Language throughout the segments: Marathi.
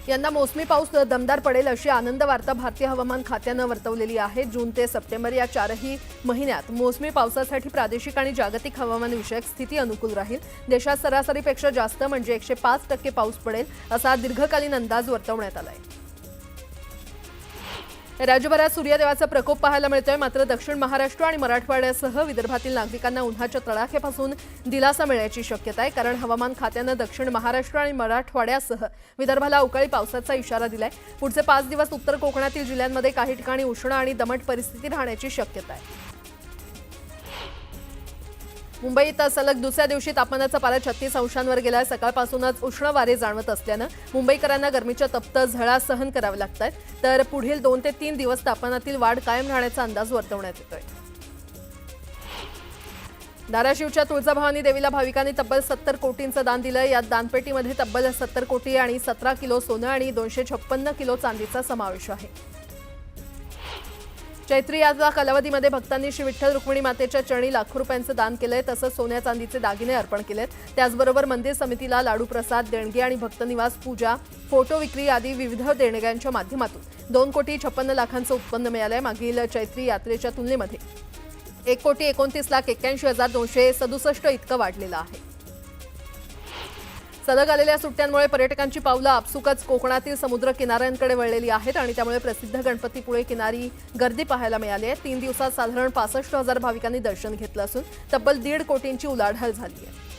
यंदा मोसमी पाऊस दमदार पडेल अशी आनंद वार्ता भारतीय हवामान खात्यानं वर्तवलेली आहे। जून ते सप्टेंबर या 4ही महिन्यात मोसमी पावसासाठी प्रादेशिक आणि जागतिक हवामान विषयक स्थिती अनुकूल राहील। देशात सरासरीपेक्षा जास्त म्हणजे 105% पाऊस पडेल असा दीर्घकालीन अंदाज वर्तवण्यात आलाय। राज्यभरात सूर्यदेवाचा प्रकोप पाहायला मिळतोय, मात्र दक्षिण महाराष्ट्र आणि मराठवाड्यासह विदर्भातील नागरिकांना उन्हाच्या तडाख्यापासून दिलासा मिळण्याची शक्यता आहे। कारण हवामान खात्यानं दक्षिण महाराष्ट्र आणि मराठवाड्यासह विदर्भाला अवकाळी पावसाचा इशारा दिलाय। पुढचे 5 दिवस उत्तर कोकणातील जिल्ह्यांमध्ये काही ठिकाणी उष्ण आणि दमट परिस्थिती राहण्याची शक्यता आहे। मुंबईत सलग दुसऱ्या दिवशी तापमानाचा पारा 36 अंशांवर गेलाय। सकाळपासूनच उष्ण वारे जाणवत असल्यानं मुंबईकरांना गरमीच्या तप्त झळा सहन कराव्या लागतात, तर पुढील 2 ते 3 दिवस तापमानातील वाढ कायम राहण्याचा अंदाज वर्तवण्यात येतोय। धाराशिवच्या तुळजाभवानी देवीला भाविकांनी तब्बल 70 कोटींचं दान दिलंय। यात दानपेटीमध्ये तब्बल 70 कोटी आणि 17 किलो सोनं आणि 256 किलो चांदीचा समावेश आहे। चैत्री या कालावधीमध्ये भक्तांनी श्री विठ्ठल रुक्मिणी मातेच्या चरणी लाखो रुपयांचं दान केलंय, तसंच सोन्या चांदीचे दागिने अर्पण केलेत। त्याचबरोबर मंदिर समितीला लाडू प्रसाद देणगी आणि भक्तनिवास पूजा, फोटो विक्री आदी विविध देणग्यांच्या माध्यमातून 2,56,00,000 उत्पन्न मिळालंय। मागील चैत्री यात्रेच्या तुलनेमध्ये 1,29,81,267 इतकं वाढलेलं आहे। सलग आलेल्या सुट्ट्यांमुळे पर्यटकांची पावलं आपसुकच कोकणातील समुद्र किनाऱ्यांकडे वळलेली आहेत आणि त्यामुळे प्रसिद्ध गणपतीपुळे किनारी गर्दी पाहायला मिळाली आहे। 3 दिवसात साधारण 65,000 भाविकांनी दर्शन घेतलं असून तब्बल 1.5 कोटींची उलाढाल झाली आहे।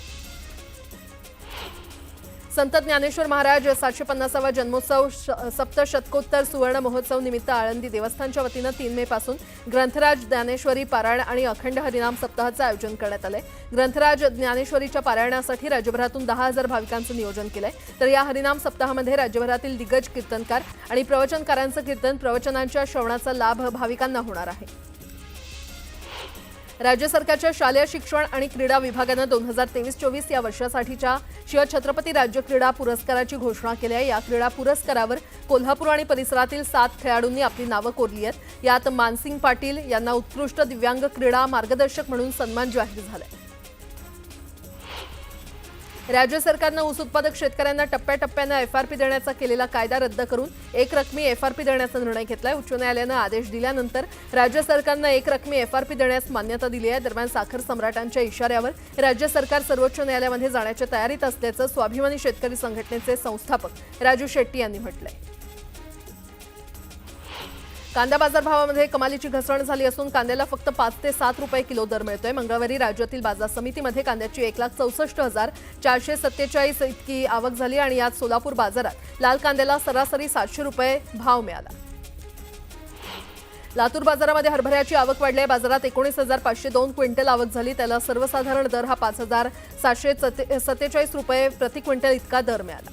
संत ज्ञानेश्वर महाराज 750वा जन्मोत्सव सप्तशतकोत्तर सुवर्ण महोत्सव निमित्त आळंदी देवस्थानच्या वतीनं 3 मे पासून ग्रंथराज ज्ञानेश्वरी पारायण आणि अखंड हरिनाम सप्ताहाचं आयोजन करण्यात आलंय। ग्रंथराज ज्ञानेश्वरीच्या पारायणासाठी राज्यभरातून 10,000 भाविकांचं नियोजन केलंय, तर या हरिनाम सप्ताहामध्ये राज्यभरातील दिग्गज कीर्तनकार आणि प्रवचनकारांचं कीर्तन प्रवचनांच्या श्रवणाचा लाभ भाविकांना होणार आहे। राज्य सरकारच्या शालेय शिक्षण आणि क्रीडा विभागानं 2023-24 या वर्षासाठीच्या शिवछत्रपती राज्य क्रीडा पुरस्काराची घोषणा केली आहे। या क्रीडा पुरस्कारावर कोल्हापूर आणि परिसरातील 7 खेळाडूंनी आपली नावं कोरली आहेत। यात मानसिंग पाटील यांना उत्कृष्ट दिव्यांग क्रीडा मार्गदर्शक म्हणून सन्मान जाहीर झालाय। राज्य सरकारनं ऊस उत्पादक शेतकऱ्यांना टप्प्याटप्प्यानं एफआरपी देण्याचा केलेला कायदा रद्द करून एकरकमी एफआरपी देण्याचा निर्णय घेतलाय। उच्च न्यायालयानं आदेश दिल्यानंतर राज्य सरकारनं एकरकमी एफआरपी देण्यास मान्यता दिली आहे। दरम्यान साखर सम्राटांच्या इशाऱ्यावर राज्य सरकार सर्वोच्च न्यायालयामध्ये जाण्याच्या तयारीत असल्याचं स्वाभिमानी शेतकरी संघटनेचे संस्थापक राजू शेट्टी यांनी म्हटलंय। कांदा बाजारभावामध्ये कमालीची घसरण झाली असून कांद्याला फक्त 5 ते 7 रुपये किलो दर मिळतोय। मंगळवारी राज्यातील बाजार समितीमध्ये कांद्याची 1,64,447 इतकी आवक झाली आणि यात सोलापूर बाजारात लाल कांद्याला सरासरी 700 रुपये भाव मिळाला। लातूर बाजारामध्ये हरभऱ्याची आवक वाढली आहे। बाजारात 19,502 क्विंटल आवक झाली, त्याला सर्वसाधारण दर हा 5,747 रुपये प्रति क्विंटल इतका दर मिळाला।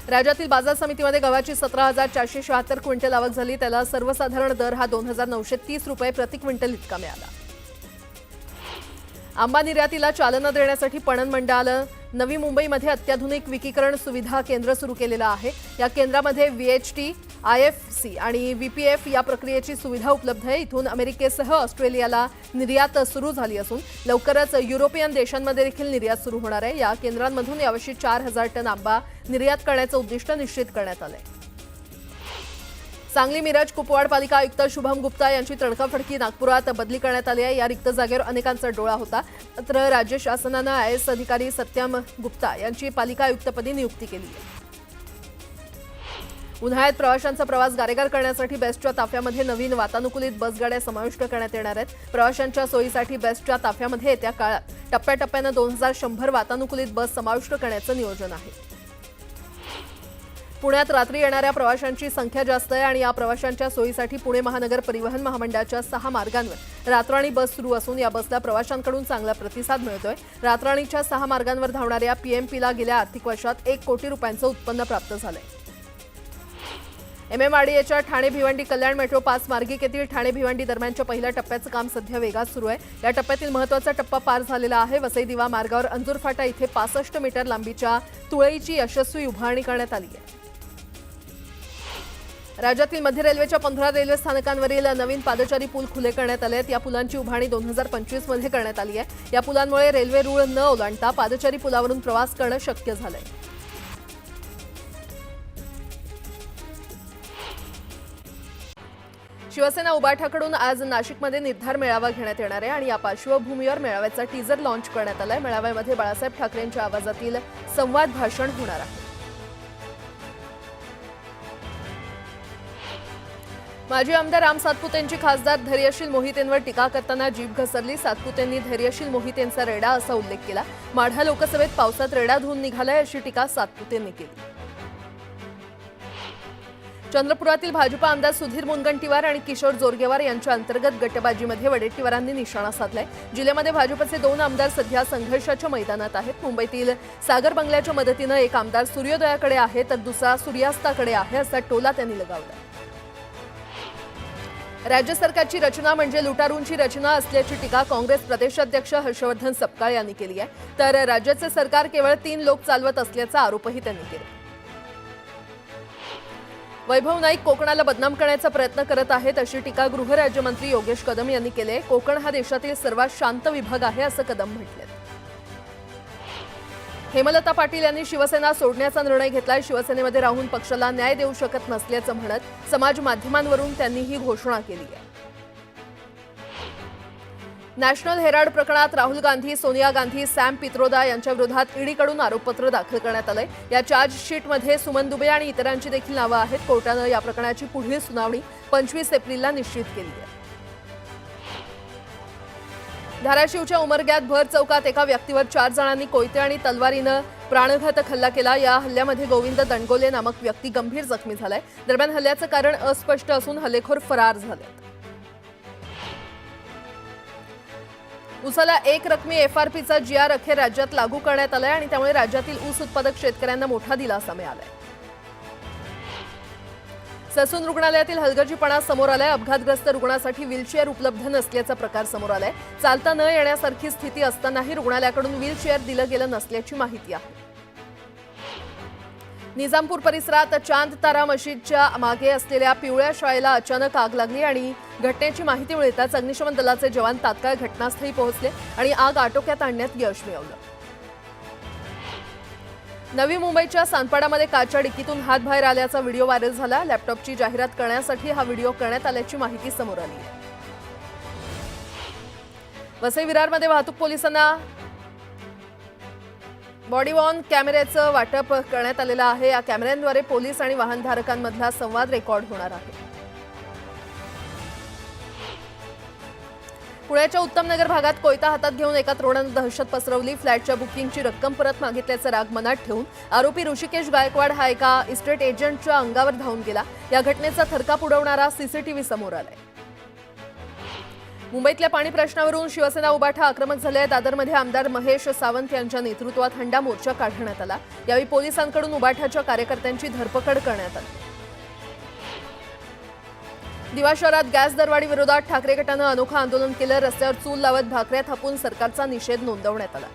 राज्यातील बाजार समितीमध्ये गव्हाची 17,476 क्विंटल आवक झाली, त्याला सर्वसाधारण दर हा 2,930 रुपये प्रति क्विंटल इतका मिळाला। आंबा निर्यातीला चालना देण्यासाठी पणन मंडळानं नवी मुंबईमध्ये अत्याधुनिक विकीकरण सुविधा केंद्र सुरू केलेलं आहे। या केंद्रामध्ये व्हीएचटी, आयएफसी आणि व्हीपीएफ या प्रक्रियेची सुविधा उपलब्ध आहे। इथून अमेरिकेसह ऑस्ट्रेलियाला निर्यात सुरू झाली असून लवकरच युरोपियन देशांमध्ये देखील निर्यात सुरू होणार आहे। या केंद्रांमधून यावर्षी 4,000 टन आंबा निर्यात करण्याचं उद्दिष्ट निश्चित करण्यात आलंय। सांगली मिरज कुपवाड पालिका आयुक्त शुभम गुप्ता यांची तडकाफडकी नागपुरात बदली करण्यात आली आहे। या रिक्त जागेवर अनेकांचा डोळा होता, मात्र राज्य शासनानं आयएएस अधिकारी सत्यम गुप्ता यांची पालिका आयुक्तपदी नियुक्ती केली आहे। उन्हाळ्यात प्रवाशांचा प्रवास गारेगार करण्यासाठी बेस्टच्या ताफ्यामध्ये नवीन वातानुकूलित बसगाड्या समाविष्ट करण्यात येणार आहेत। प्रवाशांच्या सोयीसाठी बेस्टच्या ताफ्यामध्ये येत्या काळात टप्प्याटप्प्यानं 2,100 वातानुकूलित बस समाविष्ट करण्याचं नियोजन आहे। पुण्यात रात्री येणाऱ्या प्रवाशांची संख्या जास्त आहे आणि या प्रवाशांच्या सोयीसाठी पुणे महानगर परिवहन महामंडळाच्या 6 मार्गांवर रातराणी बस सुरू असून या बसला प्रवाशांकडून चांगला प्रतिसाद मिळतोय। रातराणीच्या 6 मार्गांवर धावणाऱ्या पीएमपीला गेल्या आर्थिक वर्षात 1 कोटी रुपयांचं उत्पन्न प्राप्त झालंय। एमएमआरडीएच्या ठाणे भिवंडी कल्याण मेट्रो 5 मार्गिकेतील ठाणे भिवंडी दरम्यानच्या पहिल्या टप्प्याचं काम सध्या वेगात सुरू आहे। या टप्प्यातील महत्त्वाचा टप्पा पार झालेला आहे। वसई दिवा मार्गावर अंजूर फाटा इथे 65 मीटर लांबीच्या तुळईची यशस्वी उभारणी करण्यात आली आहे। राज्यातील मध्य रेल्वेच्या 15 रेल्वे स्थानकांवरील नवीन पादचारी पूल खुले करण्यात आले आहेत। या पुलांची उभारणी 2025 मध्ये करण्यात आली आहे। या पुलांमुळे रेल्वे रूळ न ओलांडता पादचारी पुलावरून प्रवास करणं शक्य झालंय। शिवसेना उबाठाकडून आज नाशिकमध्ये निर्धार मेळावा घेण्यात येणार आहे आणि या पार्श्वभूमीवर मेळाव्याचा टीजर लॉन्च करण्यात आलाय। मेळाव्यामध्ये बाळासाहेब ठाकरेंच्या आवाजातील संवाद भाषण होणार आहे। माजी आमदार राम सातपुतेंची खासदार धैर्यशील मोहितेंवर टीका करताना जीभ घसरली। सातपुतेंनी धैर्यशील मोहितेंचा रेडा असा उल्लेख केला। माढा लोकसभेत पावसात रेडा धुवून निघालाय अशी टीका सातपुतेंनी केली। चंद्रपुरातील भाजपा आमदार सुधीर मुनगंटीवार आणि किशोर जोरगेवार यांच्या अंतर्गत गटबाजीमध्ये वडेट्टीवारांनी निशाणा साधलाय। जिल्ह्यामध्ये भाजपचे 2 आमदार सध्या संघर्षाच्या मैदानात आहेत। मुंबईतील सागर बंगल्याच्या मदतीनं एक आमदार सूर्योदयाकडे आहे तर दुसरा सूर्यास्ताकडे आहे असा टोला त्यांनी लगावला। राज्य सरकारची रचना म्हणजे लुटारूंची रचना असल्याची टीका काँग्रेस प्रदेशाध्यक्ष हर्षवर्धन सपकाळ यांनी केली आहे। तर राज्याचे सरकार केवळ 3 लोक चालवत असल्याचा आरोपही त्यांनी केला। वैभव नाईक कोकणाला बदनाम करण्याचा प्रयत्न करत आहेत अशी टीका गृहराज्यमंत्री योगेश कदम यांनी केली आहे। कोकण हा देशातील सर्वात शांत विभाग आहे असं कदम म्हटले। हेमलता पाटील यांनी शिवसेना सोडण्याचा निर्णय घेतलाय। शिवसेनेमध्ये राहून पक्षाला न्याय देऊ शकत नसल्याचं म्हणत समाज माध्यमांवरून त्यांनी ही घोषणा केली आहे। नॅशनल हेराल्ड प्रकरणात राहुल गांधी, सोनिया गांधी, सॅम पित्रोदा यांच्या विरोधात ईडीकडून आरोपपत्र दाखल करण्यात आलंय। या चार्जशीटमध्ये सुमन दुबे आणि इतरांची देखील नावं आहेत। कोर्टानं या प्रकरणाची पुढील सुनावणी 25 एप्रिलला निश्चित केली आहे। धाराशिवच्या उमरग्यात भर चौकात एका व्यक्तीवर 4 जणांनी कोयते आणि तलवारीनं प्राणघातक हल्ला केला। या हल्ल्यामध्ये गोविंद दंडगोले नामक व्यक्ती गंभीर जखमी झालाय। दरम्यान हल्ल्याचं कारण अस्पष्ट असून हल्लेखोर फरार झाले। ऊसाला 1 रकमी एफआरपीचा जीआर अखेर राज्यात लागू करण्यात आलाय आणि त्यामुळे राज्यातील ऊस उत्पादक शेतकऱ्यांना मोठा दिलासा मिळालाय। ससून रुग्णालयातील हलगर्जीपणा समोर आलाय। अपघातग्रस्त रुग्णासाठी व्हीलचेअर उपलब्ध नसल्याचा प्रकार समोर आलाय। चालता न येण्यासारखी स्थिती असतानाही रुग्णालयाकडून व्हीलचेअर दिलं गेलं नसल्याची माहिती आहे। निजामपूर परिसरात चांद तारा मशीदच्या मागे असलेल्या पिवळ्या शाळेला अचानक आग लागली आणि घटनेची माहिती मिळताच अग्निशमन दलाचे जवान तात्काळ घटनास्थळी पोहोचले आणि आग आटोक्यात आणण्यात यश मिळवलं। नवी मुंबईच्या सानपाडामध्ये कारच्या डिक्कीतून हात बाहेर आल्याचा व्हिडिओ व्हायरल झाला। लॅपटॉपची जाहिरात करण्यासाठी हा व्हिडिओ करण्यात आल्याची माहिती समोर आली आहे। वसई विरारमध्ये वाहतूक पोलिसांना बॉडी वॉर्न कॅमेऱ्याचं वाटप करण्यात आलेलं आहे। या कॅमेऱ्यांद्वारे पोलीस आणि वाहनधारकांमधला संवाद रेकॉर्ड होणार आहे। पुण्याच्या उत्तमनगर भागात कोयता हातात घेऊन एका तरुणानं दहशत पसरवली। फ्लॅटच्या बुकिंगची रक्कम परत मागितल्याचा राग मनात ठेवून आरोपी ऋषिकेश गायकवाड हा एका इस्टेट एजंटच्या अंगावर धावून गेला। या घटनेचा थरकाप उडवणारा सीसीटीव्ही समोर आलाय। मुंबईतल्या पाणी प्रश्नावरून शिवसेना उबाठा आक्रमक झाले आहे। दादरमध्ये आमदार महेश सावंत यांच्या नेतृत्वात हंडा मोर्चा काढण्यात आला। यावेळी पोलिसांकडून उबाठाच्या कार्यकर्त्यांची धरपकड करण्यात आली। दिवा शहरात गॅस दरवाढी विरोधात ठाकरे गटानं अनोखं आंदोलन केलं। रस्त्यावर चूल लावत भाकऱ्या थापून सरकारचा निषेध नोंदवण्यात आला।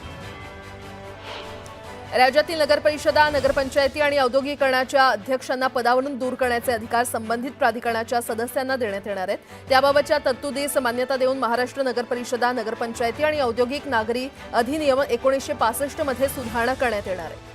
राज्यातील नगरपरिषदा, नगरपंचायती आणि औद्योगिकरणाच्या अध्यक्षांना पदावरून दूर करण्याचे अधिकार संबंधित प्राधिकरणाच्या सदस्यांना देण्यात येणार आहेत। त्याबाबतच्या तरतुदीस मान्यता देऊन महाराष्ट्र नगरपरिषदा, नगरपंचायती आणि औद्योगिक नागरी अधिनियम 1965 मध्ये सुधारणा करण्यात येणार आहे।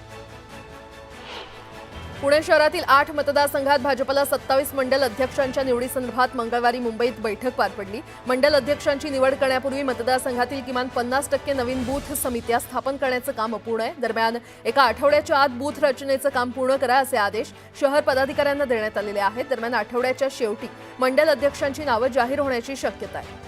पुणे शहरातील 8 मतदारसंघात भाजपला 27 मंडल अध्यक्षांच्या निवडीसंदर्भात मंगळवारी मुंबईत बैठक पार पडली। मंडल अध्यक्षांची निवड करण्यापूर्वी मतदारसंघातील किमान 50% नवीन बूथ समित्या स्थापन करण्याचं काम अपूर्ण आहे। दरम्यान एका आठवड्याच्या आत बूथ रचनेचं काम पूर्ण करा असे आदेश शहर पदाधिकाऱ्यांना देण्यात आलेले आहेत। दरम्यान आठवड्याच्या शेवटी मंडल अध्यक्षांची नावं जाहीर होण्याची शक्यता आहे।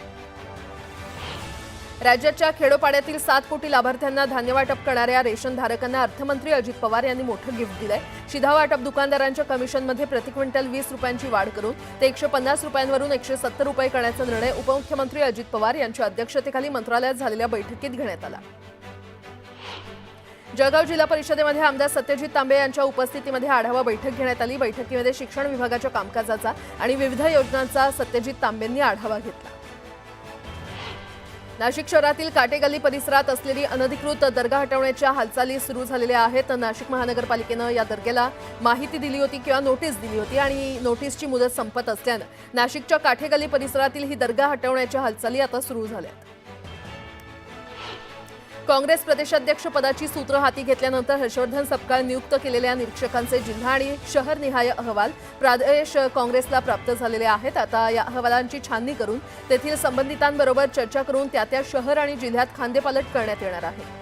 राज्याच्या खेडोपाड्यातील 7 कोटी लाभार्थ्यांना धान्य वाटप करणाऱ्या रेशनधारकांना अर्थमंत्री अजित पवार यांनी मोठं गिफ्ट दिलंय। शिधा वाटप दुकानदारांच्या कमिशनमध्ये प्रति क्विंटल 20 रुपयांची वाढ करून ते 150 रुपयांवरून 170 रुपये करण्याचा निर्णय उपमुख्यमंत्री अजित पवार यांच्या अध्यक्षतेखाली मंत्रालयात झालेल्या बैठकीत घेण्यात आला। जळगाव जिल्हा परिषदेमध्ये आमदार सत्यजित तांबे यांच्या उपस्थितीमध्ये आढावा बैठक घेण्यात आली। बैठकीमध्ये शिक्षण विभागाच्या कामकाजाचा आणि विविध योजनांचा सत्यजित तांबेंनी आढावा घेतला। नाशिक शहरातील काटेगल्ली परिसरात असलेली अनधिकृत दर्गा हटवण्याच्या हालचाली सुरू झालेल्या आहेत। नाशिक महानगरपालिकेनं या दर्ग्याला माहिती दिली होती किंवा नोटीस दिली होती आणि नोटीसची मुदत संपत असल्यानं नाशिकच्या काटेगल्ली परिसरातील ही दर्गा हटवण्याच्या हालचाली आता सुरू झाल्या आहेत। काँग्रेस प्रदेशाध्यक्ष पदाची सूत्र हाती घेतल्यानंतर हर्षवर्धन सपकाळ नियुक्त केलेल्या निरीक्षकांचे जिल्हा आणि शहरनिहाय अहवाल प्रदेश काँग्रेसला प्राप्त झालेले आहेत। आता या अहवालांची छाननी करून तेथील संबंधितांबरोबर चर्चा करून त्या शहर आणि जिल्ह्यात खांदेपालट करण्यात येणार आहे।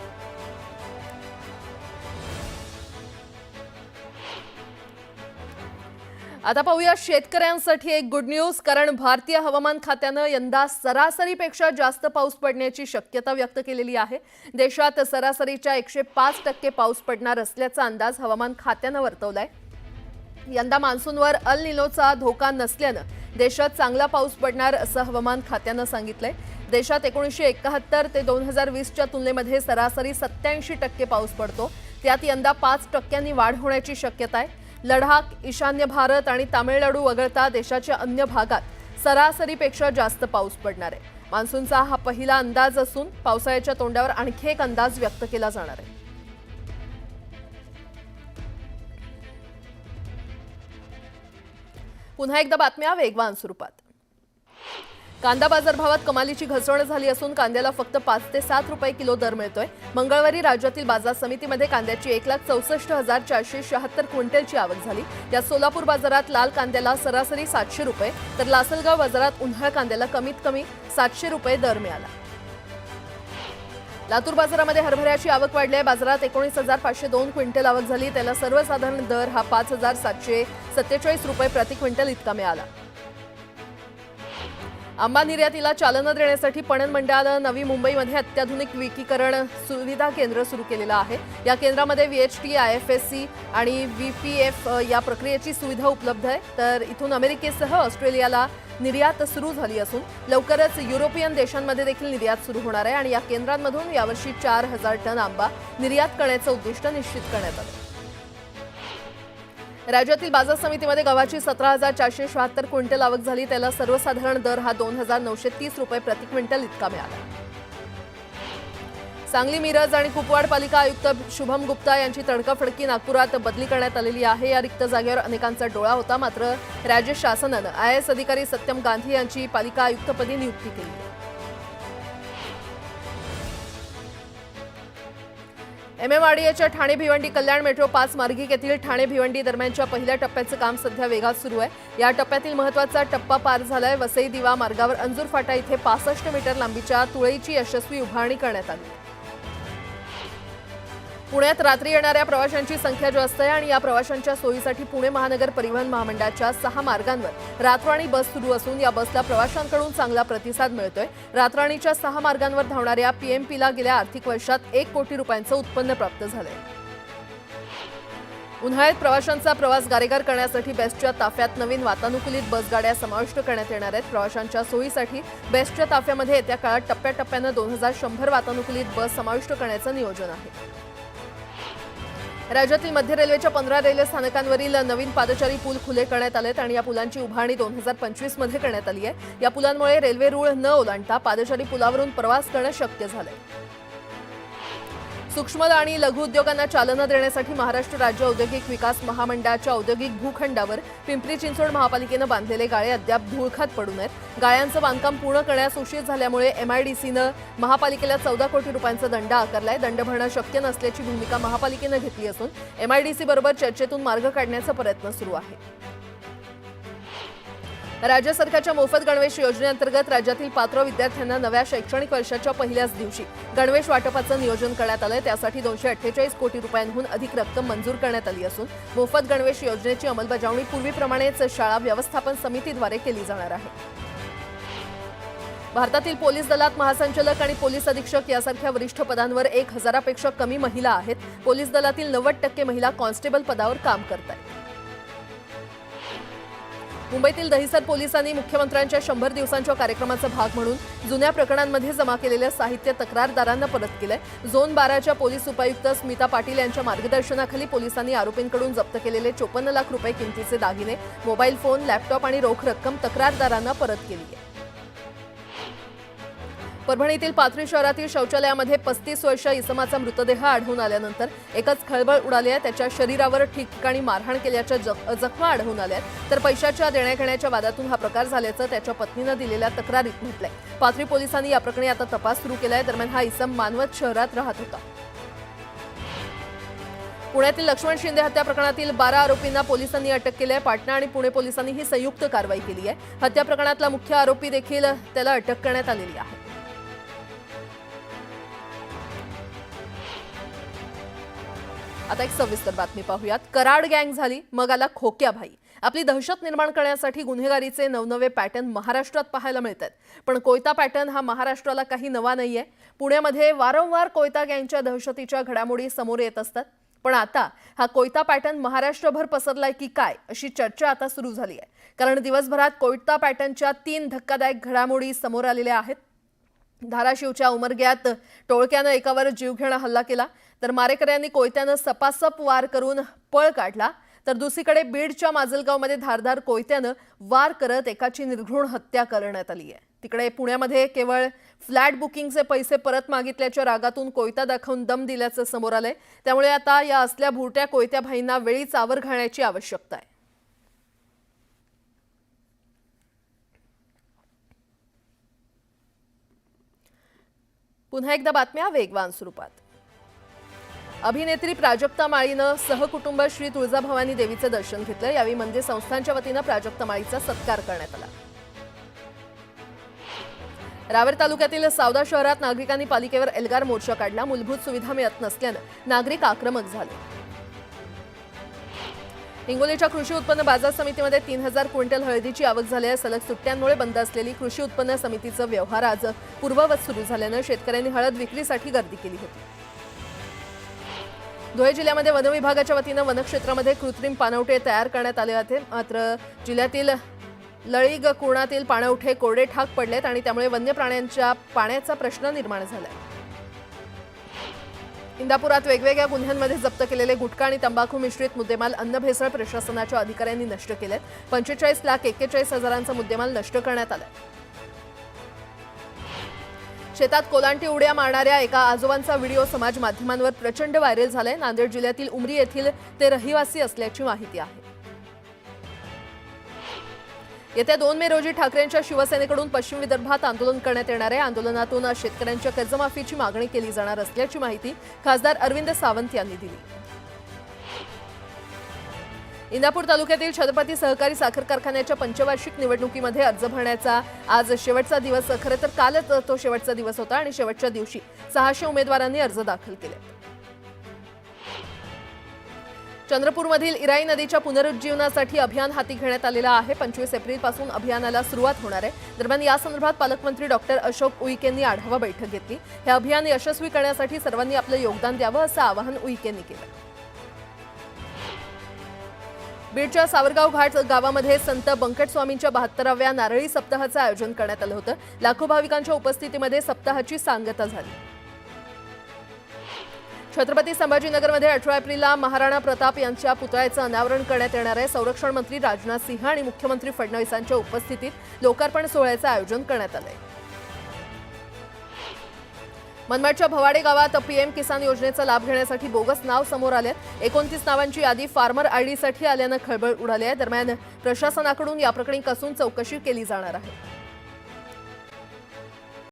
आता पाहूया शेतकऱ्यांसाठी एक गुड न्यूज, कारण भारतीय हवामान खात्यानं यंदा सरासरीपेक्षा जास्त पाऊस पडण्याची शक्यता व्यक्त केलेली आहे। देशात सरासरीच्या 105% पाऊस पडणार असल्याचा अंदाज हवामान खात्यानं वर्तवलाय। यंदा मान्सूनवर अल निनोचा धोका नसल्यानं देशात चांगला पाऊस पडणार असं हवामान खात्यानं सांगितलंय। देशात 1971 ते 2020च्या तुलनेमध्ये सरासरी 87% पाऊस पडतो, त्यात यंदा 5% वाढ होण्याची शक्यता आहे। लडाख, ईशान्य भारत आणि तामिळनाडू वगळता देशाच्या अन्य भागात सरासरीपेक्षा जास्त पाऊस पडणार आहे। मान्सूनचा हा पहिला अंदाज असून पावसाळ्याच्या तोंडावर आणखी एक अंदाज व्यक्त केला जाणार आहे। पुन्हा एकदा बातम्या वेगवान स्वरूपात। कांदा बाजारभावात कमालीची घसरण झाली असून कांद्याला फक्त 5 ते 7 रुपये किलो दर मिळतोय। मंगळवारी राज्यातील बाजार समितीमध्ये कांद्याची 1,64,476 क्विंटलची आवक झाली। यात सोलापूर बाजारात लाल कांद्याला सरासरी 700 रुपये तर लासलगाव बाजारात उन्हाळ कांद्याला कमीत कमी 700 रुपये दर मिळाला। लातूर बाजारामध्ये हरभऱ्याची आवक वाढली आहे। बाजारात 19,502 क्विंटल आवक झाली, त्याला सर्वसाधारण दर हा 5,747 रुपये प्रति क्विंटल इतका मिळाला। आंबा निर्यातीला चालना देण्यासाठी पणन मंडळानं नवी मुंबईमध्ये अत्याधुनिक विकीकरण सुविधा केंद्र सुरू केलेलं आहे। या केंद्रामध्ये VHT, IFSC आणि VPF या प्रक्रियेची सुविधा उपलब्ध आहे। तर इथून अमेरिकेसह ऑस्ट्रेलियाला निर्यात सुरू झाली असून लवकरच युरोपियन देशांमध्ये देखील निर्यात सुरू होणार आहे आणि या केंद्रांमधून यावर्षी 4,000 टन आंबा निर्यात करण्याचं उद्दिष्ट निश्चित करण्यात आलं। राज्यातील बाजार समितीमध्ये गव्हाची 17,476 क्विंटल आवक झाली, त्याला सर्वसाधारण दर हा 2,930 रुपये प्रति क्विंटल इतका मिळाला। सांगली, मिरज आणि कुपवाड पालिका आयुक्त शुभम गुप्ता यांची तडकाफडकी नागपुरात बदली करण्यात आलेली आहे। या रिक्त जागेवर अनेकांचा डोळा होता, मात्र राज्य शासनानं IAS अधिकारी सत्यम गांधी यांची पालिका आयुक्तपदी नियुक्ती केली। MMRDAच्या ठाणे भिवंडी कल्याण मेट्रो 5 मार्गिकेतील ठाणे भिवंडी दरम्यानच्या पहिल्या टप्प्याचं काम सध्या वेगात सुरू आहे। या टप्प्यातील महत्त्वाचा टप्पा पार झालाय। वसई दिवा मार्गावर अंजूर फाटा इथे 65 मीटर लांबीच्या तुळईची यशस्वी उभारणी करण्यात आली। पुण्यात रात्री येणाऱ्या प्रवाशांची संख्या जास्त आहे आणि या प्रवाशांच्या सोयीसाठी पुणे महानगर परिवहन महामंडळाच्या 6 मार्गांवर रातराणी बस सुरू असून या बसला प्रवाशांकडून चांगला प्रतिसाद मिळतोय। रातराणीच्या 6 मार्गांवर धावणाऱ्या PMPला गेल्या आर्थिक वर्षात 1 कोटी रुपयांचं उत्पन्न प्राप्त झालंय। उन्हाळ्यात प्रवाशांचा प्रवास गारेगार करण्यासाठी बेस्टच्या ताफ्यात नवीन वातानुकूलित बसगाड्या समाविष्ट करण्यात येणार आहेत। प्रवाशांच्या सोयीसाठी बेस्टच्या ताफ्यामध्ये येत्या काळात टप्प्याटप्प्यानं 2100 वातानुकूलित बस समाविष्ट करण्याचं नियोजन आहे। राज्यातील मध्य रेल्वेच्या 15 रेल्वे स्थानकांवरील नवीन पादचारी पूल खुले करण्यात आलेत आणि या पुलांची उभारणी 2025 मध्ये करण्यात आली आहे। या पुलांमुळे रेल्वे रूळ न ओलांडता पादचारी पुलावरून प्रवास करणं शक्य झालंय। सूक्ष्म आणि लघु उद्योगांना चालना देण्यासाठी महाराष्ट्र राज्य औद्योगिक विकास महामंडळाच्या औद्योगिक भूखंडावर पिंपरी चिंचवड महापालिकेनं बांधलेले गाळे अद्याप धुळखात पडून आहेत। गाळ्यांचं बांधकाम पूर्ण करण्यास उशीर झाल्यामुळे MIDCनं महापालिकेला 14 कोटी रुपयांचा दंड आकारलाय। दंड भरणं शक्य नसल्याची भूमिका महापालिकेनं घेतली असून MIDC बरोबर चर्चेतून मार्ग काढण्याचा प्रयत्न सुरू आहे। राज्य सरकारच्या मोफत गणवेश योजनेअंतर्गत राज्यातील पात्र विद्यार्थ्यांना नव्या शैक्षणिक वर्षाच्या पहिल्याच दिवशी गणवेश वाटपाचं नियोजन करण्यात आलंय। त्यासाठी 248 कोटी रुपयांहून अधिक रक्कम मंजूर करण्यात आली असून मोफत गणवेश योजनेची अंमलबजावणी पूर्वीप्रमाणेच शाळा व्यवस्थापन समितीद्वारे केली जाणार आहे। भारतातील पोलीस दलात महासंचालक आणि पोलीस अधीक्षक यासारख्या वरिष्ठ पदांवर 1000पेक्षा कमी महिला आहेत। पोलीस दलातील 90% महिला कॉन्स्टेबल पदावर काम करतात। मुंबईतील दहिसर पोलिसांनी मुख्यमंत्र्यांच्या 100 दिवसांच्या कार्यक्रमाचा भाग म्हणून जुन्या प्रकरणांमध्ये जमा केलेलं साहित्य तक्रारदारांना परत केलंय। झोन 12च्या पोलीस उपायुक्त स्मिता पाटील यांच्या मार्गदर्शनाखाली पोलिसांनी आरोपींकडून जप्त केलेले 54 लाख रुपये किमतीचे दागिने, मोबाईल फोन, लॅपटॉप आणि रोख रक्कम तक्रारदारांना परत केली आहे। परभणीतील पाथरी शहरातील शौचालयामध्ये 35 वर्षीय इसमाचा मृतदेह आढळून आल्यानंतर एकच खळबळ उडाली आहे। त्याच्या शरीरावर ठिकठिकाणी मारहाण केल्याच्या जखमा आढळून आल्या, तर पैशाच्या देण्याघेण्याच्या वादातून हा प्रकार झाल्याचं त्याच्या पत्नीने दिलेल्या तक्रारीत म्हटलंय। पाथरी पोलिसांनी या प्रकरणी आता तपास सुरू केलाय। दरम्यान हा इसम मानवत शहरात राहत होता। पुण्यातील लक्ष्मण शिंदे हत्या प्रकरणातील 12 आरोपींना पोलिसांनी अटक केली आहे। पाटणा आणि पुणे पोलिसांनी ही संयुक्त कारवाई केली आहे। हत्या प्रकरणातला मुख्य आरोपी देखील त्याला अटक करण्यात आलेली आहे। आता एक सविस्तर बातमी पाहूयात। कराड गँग झाली मग आला खोक्या भाई। आपली दहशत निर्माण करण्यासाठी गुन्हेगारीचे नवनवे पॅटर्न महाराष्ट्रात पाहायला मिळतात, पण कोयता पॅटर्न हा महाराष्ट्राला काही नवा नाहीये। पुण्यामध्ये वारंवार कोयता गँगच्या दहशतीच्या घडामोडी समोर येत असतात, पण आता हा कोयता पॅटर्न महाराष्ट्रभर पसरलाय की काय अशी चर्चा आता सुरू झाली आहे। कारण दिवसभरात कोयता पॅटर्नच्या 3 धक्कादायक घडामोडी समोर आलेल्या आहेत। धाराशिवच्या उमरग्यात टोळक्यानं एकावर जीवघेणा हल्ला केला, तर मारेकऱ्यांनी कोयत्यानं सपासप वार करून पळ काढला। तर दुसरीकडे बीडच्या माजलगावमध्ये धारदार कोयत्यानं वार करत एकाची निर्घृण हत्या करण्यात आली आहे। तिकडे पुण्यामध्ये केवळ फ्लॅट बुकिंगचे पैसे परत मागितल्याच्या रागातून कोयता दाखवून दम दिल्याचं समोर आलंय। त्यामुळे आता या असल्या भुरट्या कोयत्या भाईंना वेळीच आवर घालण्याची आवश्यकता आहे। पुन्हा एकदा बातम्या वेगवान स्वरूपात। अभिनेत्री प्राजक्ता माळीनं सहकुटुंब श्री तुळजाभवानी देवीचं दर्शन घेतलं। यावेळी मंदिर संस्थांच्या वतीनं प्राजक्ता माळीचा सत्कार करण्यात आला। रावेर तालुक्यातील सावदा शहरात नागरिकांनी पालिकेवर एल्गार मोर्चा काढला। मूलभूत सुविधा मिळत नसल्यानं नागरिक आक्रमक झाले। हिंगोलीच्या कृषी उत्पन्न बाजार समितीमध्ये 3000 क्विंटल हळदीची आवक झाली आहे। सलग सुट्ट्यांमुळे बंद असलेली कृषी उत्पन्न समितीचं व्यवहार आज पूर्ववत सुरू झाल्यानं शेतकऱ्यांनी हळद विक्रीसाठी गर्दी केली होती। धुळे जिल्ह्यामध्ये वन विभागाच्या वतीनं वनक्षेत्रामध्ये कृत्रिम पाणवठे तयार करण्यात आले होते, मात्र जिल्ह्यातील लळीग कुरणातील पाणवठे कोरडे ठाक पडलेत आणि त्यामुळे वन्य प्राण्यांच्या पाण्याचा प्रश्न निर्माण झालाय। इंदापुरात वेगवेगळ्या गुन्ह्यांमध्ये जप्त केलेले गुटखा आणि तंबाखू मिश्रित मुद्देमाल अन्न भेसळ प्रशासनाच्या अधिकाऱ्यांनी नष्ट केलेत। 45,41,000चा मुद्देमाल नष्ट करण्यात आलाय। शेतात कोलांटी उड्या मारणाऱ्या एका आजोबांचा व्हिडिओ समाज माध्यमांवर प्रचंड व्हायरल झालाय। नांदेड जिल्ह्यातील उमरी येथील ते रहिवासी असल्याची माहिती आहे। येत्या 2 मे रोजी ठाकरेंच्या शिवसेनेकडून पश्चिम विदर्भात आंदोलन करण्यात येणार आहे। आंदोलनातून शेतकऱ्यांच्या कर्जमाफीची मागणी केली जाणार असल्याची माहिती खासदार अरविंद सावंत यांनी दिली। इंदापूर तालुक्यातील छत्रपती सहकारी साखर कारखान्याच्या पंचवार्षिक निवडणुकीमध्ये अर्ज भरण्याचा आज शेवटचा दिवस। खरं तर कालच तो शेवटचा दिवस होता आणि शेवटच्या दिवशी 600 उमेदवारांनी अर्ज दाखल केले। चंद्रपूरमधील इराई नदीच्या पुनरुज्जीवनासाठी अभियान हाती घेण्यात आलेलं आहे। 25 एप्रिलपासून अभियानाला सुरुवात होणार आहे। दरम्यान या संदर्भात पालकमंत्री डॉक्टर अशोक उईके यांनी आढावा बैठक घेतली। हे अभियान यशस्वी करण्यासाठी सर्वांनी आपलं योगदान द्यावं असं आवाहन उईके यांनी केलं। बीडच्या सावरगाव घाट गावामध्ये संत बंकट स्वामींच्या 72व्या नारळी सप्ताहाचं आयोजन करण्यात आलं होतं। लाखो भाविकांच्या उपस्थितीमध्ये सप्ताहाची सांगता झाली। छत्रपती संभाजीनगरमध्ये 18 एप्रिलला महाराणा प्रताप यांच्या पुतळ्याचं अनावरण करण्यात येणार आहे। संरक्षण मंत्री राजनाथ सिंह आणि मुख्यमंत्री फडणवीसांच्या उपस्थितीत लोकार्पण सोहळ्याचं आयोजन करण्यात आलंय। मनमाडच्या भवाडे गावात पीएम किसान योजनेचा लाभ घेण्यासाठी बोगस नाव समोर आले। 29 नावांची यादी फार्मर आयडीसाठी आल्यानं खळबळ उडाली आहे। दरम्यान प्रशासनाकडून या प्रकरणी कसून चौकशी केली जाणार आहे।